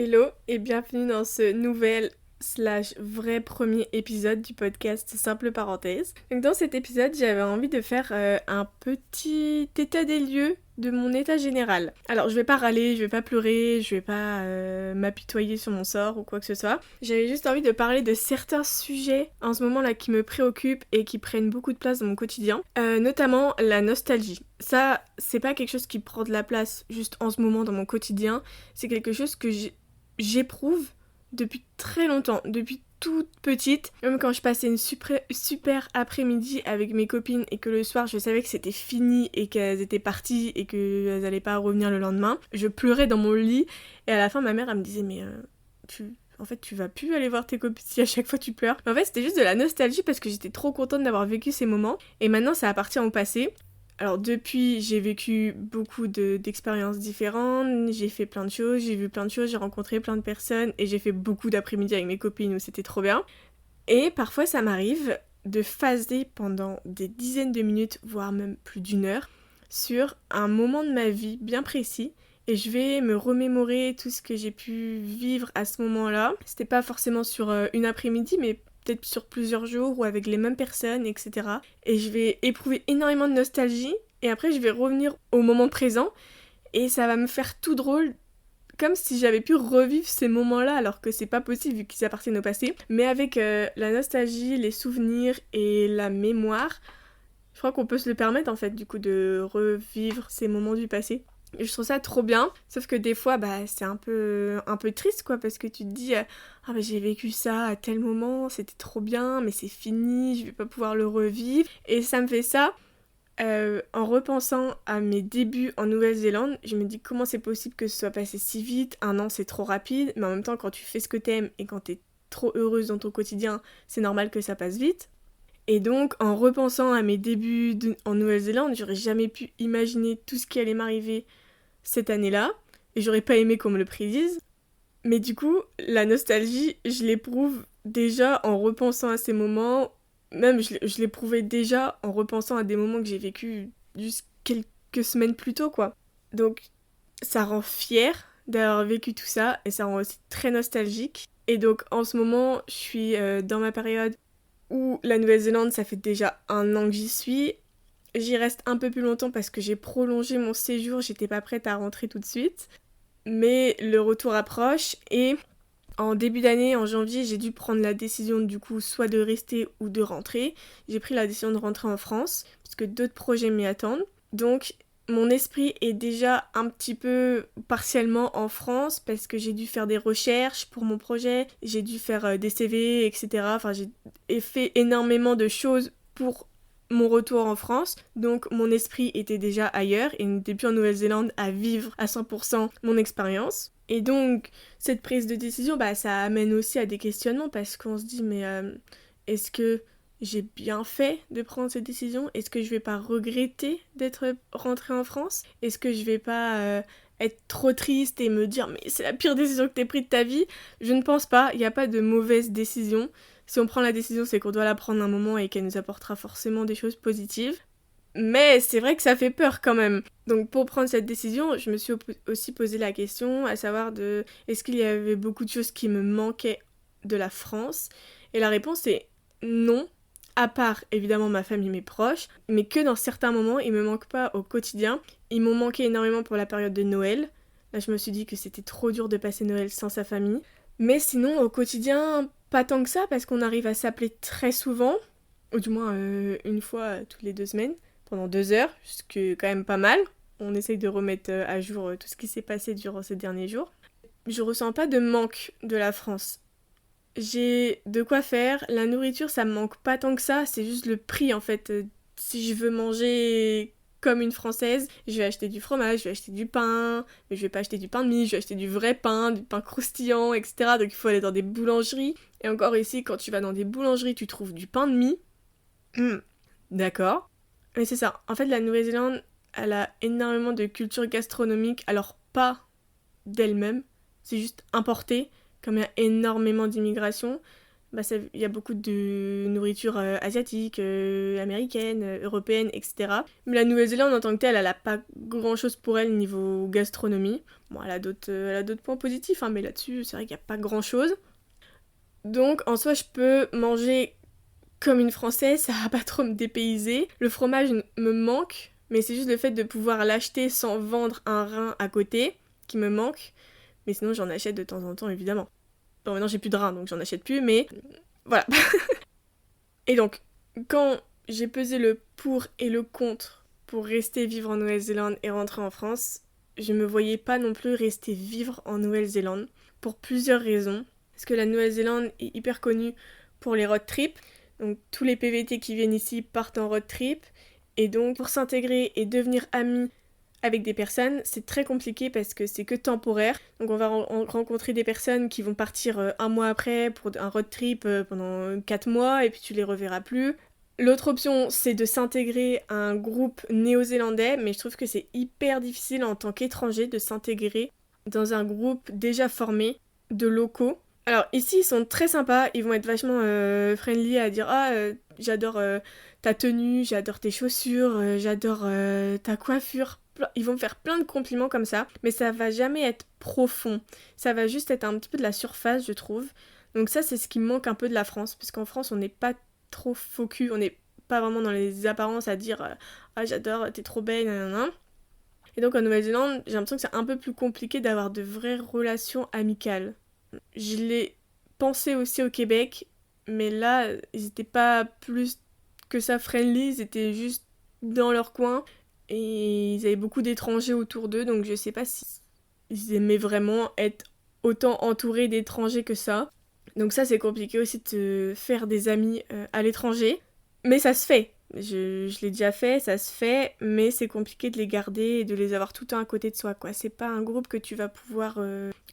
Hello et bienvenue dans ce nouvel vrai premier épisode du podcast Simple Parenthèse. Donc dans cet épisode, j'avais envie de faire un petit état des lieux de mon état général. Alors je vais pas râler, je vais pas pleurer, je vais pas m'apitoyer sur mon sort ou quoi que ce soit. J'avais juste envie de parler de certains sujets en ce moment là qui me préoccupent et qui prennent beaucoup de place dans mon quotidien. Notamment la nostalgie. Ça, c'est pas quelque chose qui prend de la place juste en ce moment dans mon quotidien, c'est quelque chose que j'éprouve depuis très longtemps, depuis toute petite. Même quand je passais une super après-midi avec mes copines et que le soir je savais que c'était fini et qu'elles étaient parties et qu'elles allaient pas revenir le lendemain, je pleurais dans mon lit et à la fin ma mère elle me disait mais en fait, tu vas plus aller voir tes copines si à chaque fois tu pleures. Mais en fait, c'était juste de la nostalgie parce que j'étais trop contente d'avoir vécu ces moments. Et maintenant, ça appartient au passé. Alors depuis, j'ai vécu beaucoup d'expériences différentes, j'ai fait plein de choses, j'ai vu plein de choses, j'ai rencontré plein de personnes et j'ai fait beaucoup d'après-midi avec mes copines où c'était trop bien. Et parfois ça m'arrive de phaser pendant des dizaines de minutes, voire même plus d'une heure, sur un moment de ma vie bien précis et je vais me remémorer tout ce que j'ai pu vivre à ce moment-là. C'était pas forcément sur une après-midi, mais peut-être sur plusieurs jours ou avec les mêmes personnes, etc. Et je vais éprouver énormément de nostalgie et après je vais revenir au moment présent et ça va me faire tout drôle comme si j'avais pu revivre ces moments-là alors que c'est pas possible vu qu'ils appartiennent au passé. Mais avec la nostalgie, les souvenirs et la mémoire, je crois qu'on peut se le permettre en fait du coup de revivre ces moments du passé. Et je trouve ça trop bien, sauf que des fois c'est un peu triste quoi parce que tu te dis ah j'ai vécu ça à tel moment, c'était trop bien mais c'est fini, je vais pas pouvoir le revivre et ça me fait ça en repensant à mes débuts en Nouvelle-Zélande, je me dis comment c'est possible que ce soit passé si vite, un an c'est trop rapide, mais en même temps quand tu fais ce que t'aimes et quand t'es trop heureuse dans ton quotidien, c'est normal que ça passe vite. Et donc, en repensant à mes débuts en Nouvelle-Zélande, j'aurais jamais pu imaginer tout ce qui allait m'arriver cette année-là, et j'aurais pas aimé qu'on me le prédise. Mais du coup, la nostalgie, je l'éprouve déjà en repensant à ces moments, même je l'éprouvais déjà en repensant à des moments que j'ai vécu juste quelques semaines plus tôt, quoi. Donc, ça rend fière d'avoir vécu tout ça, et ça rend aussi très nostalgique. Et donc, en ce moment, je suis dans ma période où la Nouvelle-Zélande, ça fait déjà un an que j'y suis. J'y reste un peu plus longtemps parce que j'ai prolongé mon séjour, j'étais pas prête à rentrer tout de suite. Mais le retour approche et en début d'année, en janvier, j'ai dû prendre la décision du coup soit de rester ou de rentrer. J'ai pris la décision de rentrer en France parce que d'autres projets m'y attendent. Donc mon esprit est déjà un petit peu partiellement en France parce que j'ai dû faire des recherches pour mon projet, j'ai dû faire des CV, etc. Enfin, j'ai fait énormément de choses pour mon retour en France. Donc mon esprit était déjà ailleurs et n'était plus en Nouvelle-Zélande à vivre à 100% mon expérience. Et donc cette prise de décision, ça amène aussi à des questionnements parce qu'on se dit mais est-ce que j'ai bien fait de prendre cette décision? Est-ce que je vais pas regretter d'être rentrée en France? Est-ce que je vais pas être trop triste et me dire mais c'est la pire décision que t'aies prise de ta vie? Je ne pense pas, il n'y a pas de mauvaise décision. Si on prend la décision, c'est qu'on doit la prendre un moment et qu'elle nous apportera forcément des choses positives. Mais c'est vrai que ça fait peur quand même. Donc pour prendre cette décision, je me suis aussi posé la question, à savoir de est-ce qu'il y avait beaucoup de choses qui me manquaient de la France? Et la réponse est non, à part évidemment ma famille, mes proches, mais que dans certains moments, ils me manquent pas au quotidien. Ils m'ont manqué énormément pour la période de Noël. Là, je me suis dit que c'était trop dur de passer Noël sans sa famille. Mais sinon, au quotidien, pas tant que ça, parce qu'on arrive à s'appeler très souvent, ou du moins une fois toutes les 2 semaines, pendant 2 heures, ce qui est quand même pas mal. On essaye de remettre à jour tout ce qui s'est passé durant ces derniers jours. Je ressens pas de manque de la France. J'ai de quoi faire, la nourriture ça me manque pas tant que ça, c'est juste le prix en fait. Si je veux manger comme une française, je vais acheter du fromage, je vais acheter du pain, mais je vais pas acheter du pain de mie, je vais acheter du vrai pain, du pain croustillant, etc. Donc il faut aller dans des boulangeries. Et encore ici, quand tu vas dans des boulangeries, tu trouves du pain de mie. D'accord. Mais c'est ça, en fait la Nouvelle-Zélande, elle a énormément de culture gastronomique, alors pas d'elle-même, c'est juste importé, comme il y a énormément d'immigration, il y a beaucoup de nourriture asiatique, américaine, européenne, etc. Mais la Nouvelle-Zélande en tant que telle, elle a pas grand-chose pour elle niveau gastronomie. Bon, elle a d'autres points positifs, hein, mais là-dessus, c'est vrai qu'il n'y a pas grand-chose. Donc, en soi, je peux manger comme une Française, ça va pas trop me dépayser. Le fromage me manque, mais c'est juste le fait de pouvoir l'acheter sans vendre un rein à côté qui me manque. Mais sinon, j'en achète de temps en temps, évidemment. Bon, maintenant, j'ai plus de rein, donc j'en achète plus, mais voilà. Et donc, quand j'ai pesé le pour et le contre pour rester vivre en Nouvelle-Zélande et rentrer en France, je me voyais pas non plus rester vivre en Nouvelle-Zélande pour plusieurs raisons. Parce que la Nouvelle-Zélande est hyper connue pour les road trips. Donc tous les PVT qui viennent ici partent en road trip. Et donc pour s'intégrer et devenir amis avec des personnes, c'est très compliqué parce que c'est que temporaire. Donc on va rencontrer des personnes qui vont partir un mois après pour un road trip pendant 4 mois et puis tu les reverras plus. L'autre option, c'est de s'intégrer à un groupe néo-zélandais, mais je trouve que c'est hyper difficile en tant qu'étranger de s'intégrer dans un groupe déjà formé de locaux. Alors ici, ils sont très sympas, ils vont être vachement friendly à dire « Ah, j'adore ta tenue, j'adore tes chaussures, j'adore ta coiffure ». Ils vont me faire plein de compliments comme ça, mais ça va jamais être profond. Ça va juste être un petit peu de la surface, je trouve. Donc ça, c'est ce qui me manque un peu de la France, parce qu'en France, on n'est pas trop focus, on n'est pas vraiment dans les apparences à dire ah j'adore, t'es trop belle, nanana. Et donc en Nouvelle-Zélande, j'ai l'impression que c'est un peu plus compliqué d'avoir de vraies relations amicales. Je l'ai pensé aussi au Québec, mais là, ils étaient pas plus que ça friendly, ils étaient juste dans leur coin, et ils avaient beaucoup d'étrangers autour d'eux, donc je sais pas si ils aimaient vraiment être autant entourés d'étrangers que ça. Donc ça, c'est compliqué aussi de faire des amis à l'étranger. Mais ça se fait. Je l'ai déjà fait, ça se fait, mais c'est compliqué de les garder et de les avoir tout le temps à côté de soi, quoi. C'est pas un groupe que tu vas pouvoir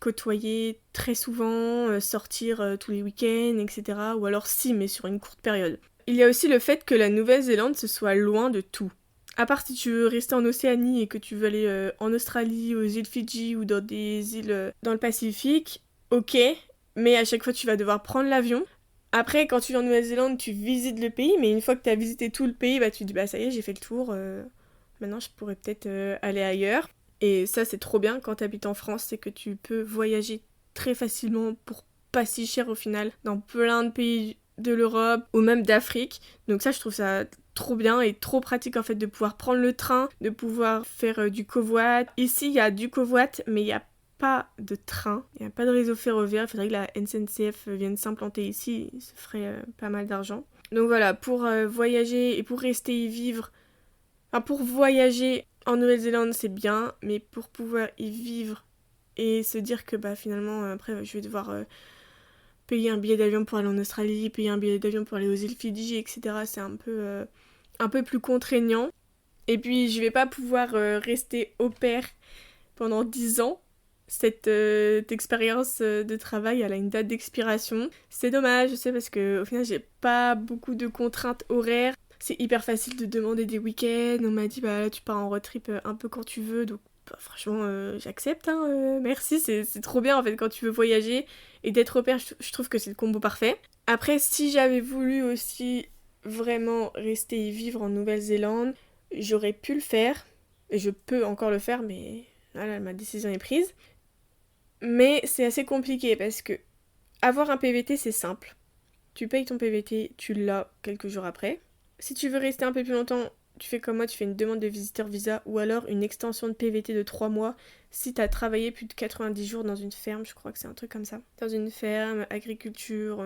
côtoyer très souvent, sortir tous les week-ends, etc. Ou alors si, mais sur une courte période. Il y a aussi le fait que la Nouvelle-Zélande se soit loin de tout. À part si tu veux rester en Océanie et que tu veux aller en Australie, aux îles Fidji ou dans des îles dans le Pacifique, ok, mais à chaque fois tu vas devoir prendre l'avion. Après, quand tu es en Nouvelle-Zélande, tu visites le pays, mais une fois que tu as visité tout le pays, bah tu te dis bah ça y est, j'ai fait le tour, maintenant je pourrais peut-être aller ailleurs. Et ça c'est trop bien quand tu habites en France, c'est que tu peux voyager très facilement pour pas si cher au final dans plein de pays de l'Europe ou même d'Afrique. Donc ça je trouve ça trop bien et trop pratique en fait de pouvoir prendre le train, de pouvoir faire du covoit. Ici il y a du covoit, mais il y a pas de train, il n'y a pas de réseau ferroviaire, il faudrait que la SNCF vienne s'implanter ici, ça ferait pas mal d'argent. Donc voilà, pour voyager et pour rester y vivre, enfin pour voyager en Nouvelle-Zélande c'est bien, mais pour pouvoir y vivre et se dire que bah finalement après je vais devoir payer un billet d'avion pour aller en Australie, payer un billet d'avion pour aller aux îles Fidji, etc. C'est un peu plus contraignant. Et puis je vais pas pouvoir rester au pair pendant 10 ans. Cette expérience de travail, elle a une date d'expiration. C'est dommage, je sais, parce que au final, j'ai pas beaucoup de contraintes horaires. C'est hyper facile de demander des week-ends. On m'a dit, bah là, tu pars en road trip un peu quand tu veux. Donc, bah, franchement, j'accepte, hein, merci. C'est trop bien, en fait, quand tu veux voyager. Et d'être au pair, je trouve que c'est le combo parfait. Après, si j'avais voulu aussi vraiment rester y vivre en Nouvelle-Zélande, j'aurais pu le faire. Et je peux encore le faire, mais voilà, ma décision est prise. Mais c'est assez compliqué parce que avoir un PVT c'est simple. Tu payes ton PVT, tu l'as quelques jours après. Si tu veux rester un peu plus longtemps, tu fais comme moi, tu fais une demande de visiteur visa ou alors une extension de PVT de 3 mois si t'as travaillé plus de 90 jours dans une ferme, je crois que c'est un truc comme ça. Dans une ferme, agriculture,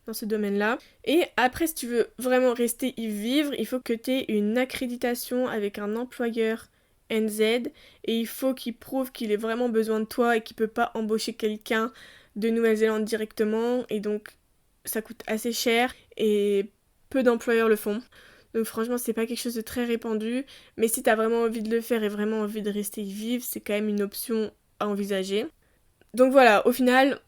dans ce domaine-là. Et après, si tu veux vraiment rester y vivre, il faut que tu aies une accréditation avec un employeur NZ et il faut qu'il prouve qu'il ait vraiment besoin de toi et qu'il peut pas embaucher quelqu'un de Nouvelle-Zélande directement et donc ça coûte assez cher et peu d'employeurs le font. Donc franchement c'est pas quelque chose de très répandu, mais si t'as vraiment envie de le faire et vraiment envie de rester y vivre, c'est quand même une option à envisager. Donc voilà, au final,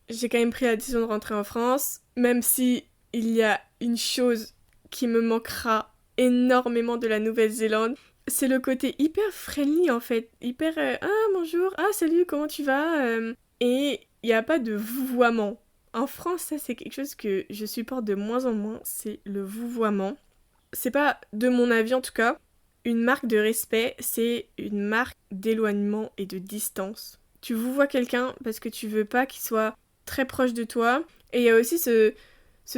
j'ai quand même pris la décision de rentrer en France, même si il y a une chose qui me manquera énormément de la Nouvelle-Zélande, c'est le côté hyper friendly en fait, hyper ah bonjour, ah salut, comment tu vas et il n'y a pas de vouvoiement. En France, ça c'est quelque chose que je supporte de moins en moins, c'est le vouvoiement. C'est pas de mon avis en tout cas. Une marque de respect, c'est une marque d'éloignement et de distance. Tu vouvoies quelqu'un parce que tu veux pas qu'il soit très proche de toi. Et il y a aussi ce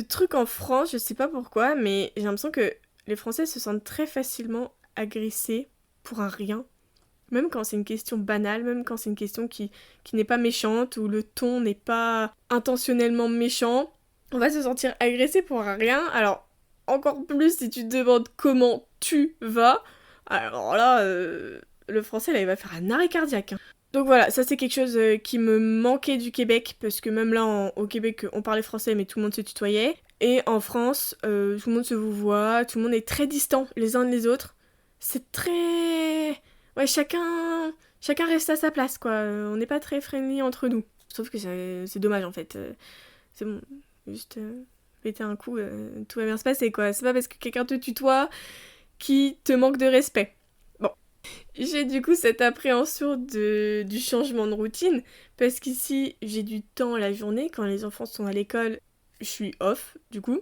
truc en France, je sais pas pourquoi, mais j'ai l'impression que les Français se sentent très facilement agressés pour un rien. Même quand c'est une question banale, même quand c'est une question qui n'est pas méchante, ou le ton n'est pas intentionnellement méchant, on va se sentir agressé pour un rien. Alors, encore plus si tu te demandes comment tu vas, alors là, le français, là, il va faire un arrêt cardiaque. Donc voilà, ça c'est quelque chose qui me manquait du Québec, parce que même là, au Québec, on parlait français, mais tout le monde se tutoyait. Et en France, tout le monde se vouvoie, tout le monde est très distant les uns des autres. C'est très... Ouais, chacun reste à sa place, quoi. On n'est pas très friendly entre nous. Sauf que c'est dommage, en fait. C'est bon, juste péter un coup, tout va bien se passer, quoi. C'est pas parce que quelqu'un te tutoie qui te manque de respect. Bon. J'ai du coup cette appréhension du changement de routine, parce qu'ici, j'ai du temps la journée. Quand les enfants sont à l'école, je suis off, du coup.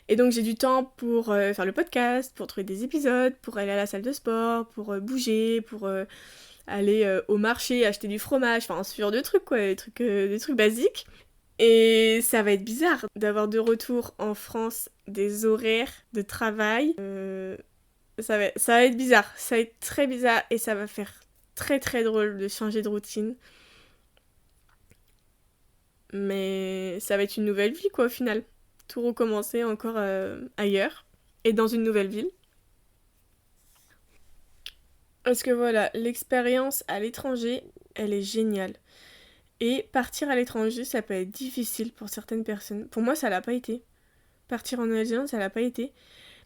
Et donc j'ai du temps pour faire le podcast, pour trouver des épisodes, pour aller à la salle de sport, pour bouger, pour aller au marché, acheter du fromage, enfin ce genre de trucs quoi, des trucs basiques. Et ça va être bizarre d'avoir de retour en France des horaires de travail. Ça va être bizarre, ça va être très bizarre et ça va faire très très drôle de changer de routine. Mais ça va être une nouvelle vie quoi au final. Tout recommencer encore ailleurs et dans une nouvelle ville. Parce que voilà, l'expérience à l'étranger, elle est géniale. Et partir à l'étranger, ça peut être difficile pour certaines personnes. Pour moi, ça l'a pas été. Partir en Nouvelle-Zélande, ça l'a pas été.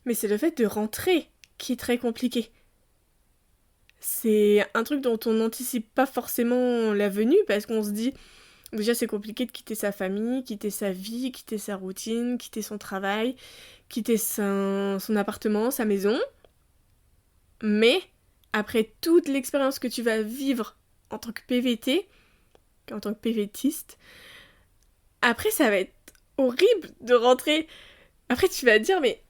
Mais c'est le fait de rentrer qui est très compliqué. C'est un truc dont on n'anticipe pas forcément la venue parce qu'on se dit, déjà c'est compliqué de quitter sa famille, quitter sa vie, quitter sa routine, quitter son travail, quitter son appartement, sa maison. Mais après toute l'expérience que tu vas vivre en tant que PVT, en tant que PVTiste, après ça va être horrible de rentrer. Après tu vas te dire mais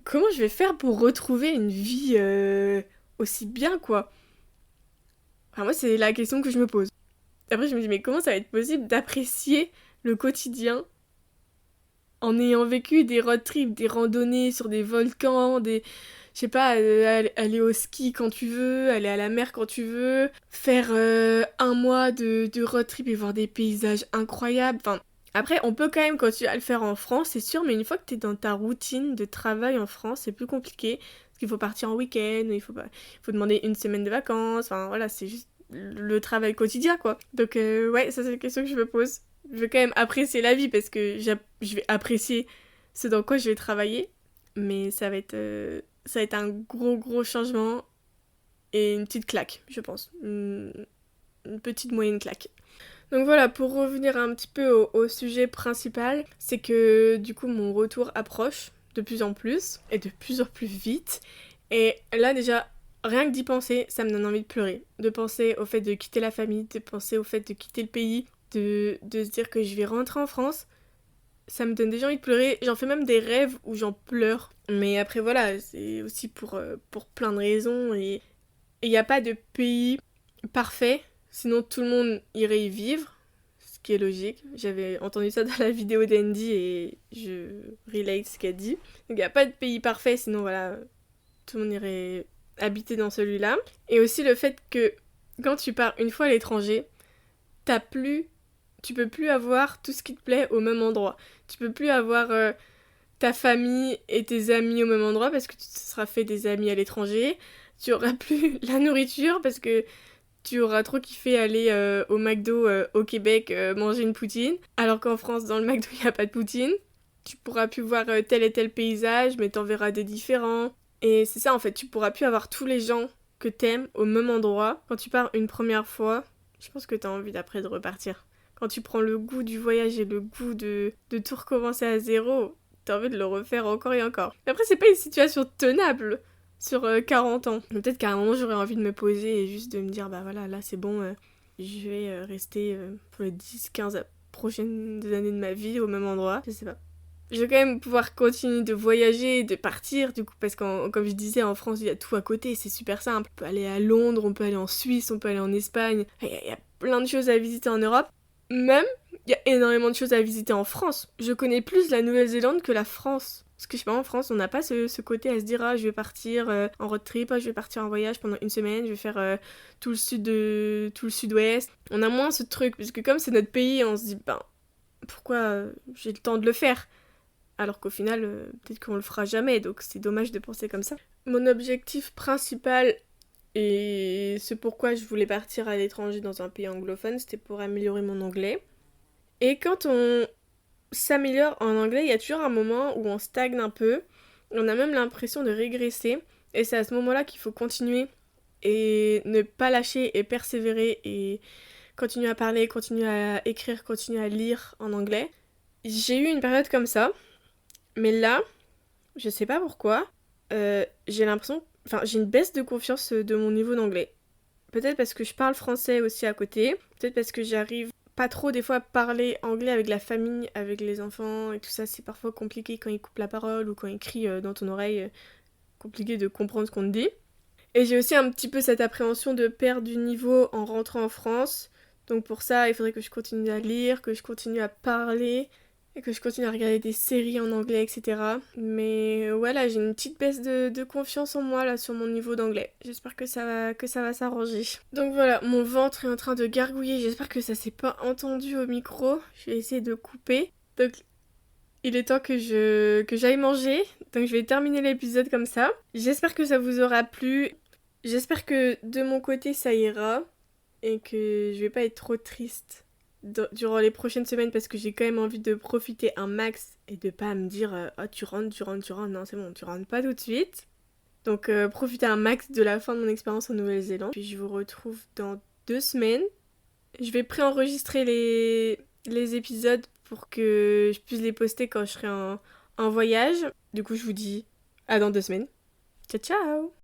comment je vais faire pour retrouver une vie aussi bien quoi. Enfin, moi c'est la question que je me pose. Après je me dis mais comment ça va être possible d'apprécier le quotidien en ayant vécu des road trips, des randonnées sur des volcans, je sais pas, aller au ski quand tu veux, aller à la mer quand tu veux, faire un mois de road trip et voir des paysages incroyables. Enfin, après, on peut quand même continuer à le faire en France, c'est sûr, mais une fois que t'es dans ta routine de travail en France, c'est plus compliqué. Parce qu'il faut partir en week-end, il faut demander une semaine de vacances, enfin voilà, c'est juste le travail quotidien, quoi. Donc ouais, ça c'est une question que je me pose. Je vais quand même apprécier la vie parce que je vais apprécier ce dans quoi je vais travailler, mais ça va être un gros changement et une petite claque, je pense. Une petite moyenne claque. Donc voilà, pour revenir un petit peu au sujet principal, c'est que du coup mon retour approche de plus en plus et de plus en plus vite. Et là déjà, rien que d'y penser, ça me donne envie de pleurer. De penser au fait de quitter la famille, de penser au fait de quitter le pays, de se dire que je vais rentrer en France. Ça me donne déjà envie de pleurer. J'en fais même des rêves où j'en pleure. Mais après voilà, c'est aussi pour plein de raisons. Et il n'y a pas de pays parfait. Sinon tout le monde irait y vivre. Ce qui est logique. J'avais entendu ça dans la vidéo d'Andy et je relate ce qu'elle dit. Donc il n'y a pas de pays parfait. Sinon voilà, tout le monde irait habiter dans celui-là. Et aussi le fait que quand tu pars une fois à l'étranger, tu peux plus avoir tout ce qui te plaît au même endroit. Tu peux plus avoir ta famille et tes amis au même endroit parce que tu te seras fait des amis à l'étranger. Tu auras plus la nourriture parce que tu auras trop kiffé aller au McDo au Québec manger une poutine. Alors qu'en France, dans le McDo, il n'y a pas de poutine. Tu pourras plus voir tel et tel paysage, mais t'en verras des différents. Et c'est ça en fait, tu pourras plus avoir tous les gens que t'aimes au même endroit. Quand tu pars une première fois, je pense que t'as envie d'après de repartir. Quand tu prends le goût du voyage et le goût de tout recommencer à zéro, t'as envie de le refaire encore et encore. Mais après, c'est pas une situation tenable sur 40 ans. Peut-être qu'à un moment, j'aurais envie de me poser et juste de me dire, bah voilà, là c'est bon, je vais rester pour les 10, 15 prochaines années de ma vie au même endroit. Je sais pas. Je vais quand même pouvoir continuer de voyager, de partir, du coup, parce que comme je disais, en France, il y a tout à côté, c'est super simple. On peut aller à Londres, on peut aller en Suisse, on peut aller en Espagne. Il y a plein de choses à visiter en Europe. Même, il y a énormément de choses à visiter en France. Je connais plus la Nouvelle-Zélande que la France. Parce que je sais pas, en France, on n'a pas ce côté à se dire, ah, je vais partir en road trip, ah, je vais partir en voyage pendant une semaine, je vais faire tout le sud-ouest. On a moins ce truc, parce que comme c'est notre pays, on se dit, ben, pourquoi j'ai le temps de le faire? Alors qu'au final, peut-être qu'on le fera jamais, donc c'est dommage de penser comme ça. Mon objectif principal, et ce pourquoi je voulais partir à l'étranger dans un pays anglophone, c'était pour améliorer mon anglais. Et quand on s'améliore en anglais, il y a toujours un moment où on stagne un peu, on a même l'impression de régresser, et c'est à ce moment-là qu'il faut continuer et ne pas lâcher et persévérer et continuer à parler, continuer à écrire, continuer à lire en anglais. J'ai eu une période comme ça, mais là, je sais pas pourquoi, j'ai l'impression, enfin j'ai une baisse de confiance de mon niveau d'anglais. Peut-être parce que je parle français aussi à côté, peut-être parce que j'arrive pas trop des fois à parler anglais avec la famille, avec les enfants et tout ça, c'est parfois compliqué quand ils coupent la parole ou quand ils crient dans ton oreille, compliqué de comprendre ce qu'on te dit. Et j'ai aussi un petit peu cette appréhension de perdre du niveau en rentrant en France, donc pour ça il faudrait que je continue à lire, que je continue à parler, et que je continue à regarder des séries en anglais, etc. Mais voilà, j'ai une petite baisse de confiance en moi là sur mon niveau d'anglais. J'espère que ça va s'arranger. Donc voilà, mon ventre est en train de gargouiller. J'espère que ça s'est pas entendu au micro. Je vais essayer de couper. Donc il est temps que j'aille manger. Donc je vais terminer l'épisode comme ça. J'espère que ça vous aura plu. J'espère que de mon côté ça ira. Et que je vais pas être trop triste durant les prochaines semaines parce que j'ai quand même envie de profiter un max et de pas me dire oh tu rentres, non c'est bon, tu rentres pas tout de suite. Donc profiter un max de la fin de mon expérience en Nouvelle-Zélande. Puis je vous retrouve dans 2 semaines. Je vais préenregistrer les épisodes pour que je puisse les poster quand je serai en voyage. Du coup je vous dis à dans 2 semaines. Ciao ciao.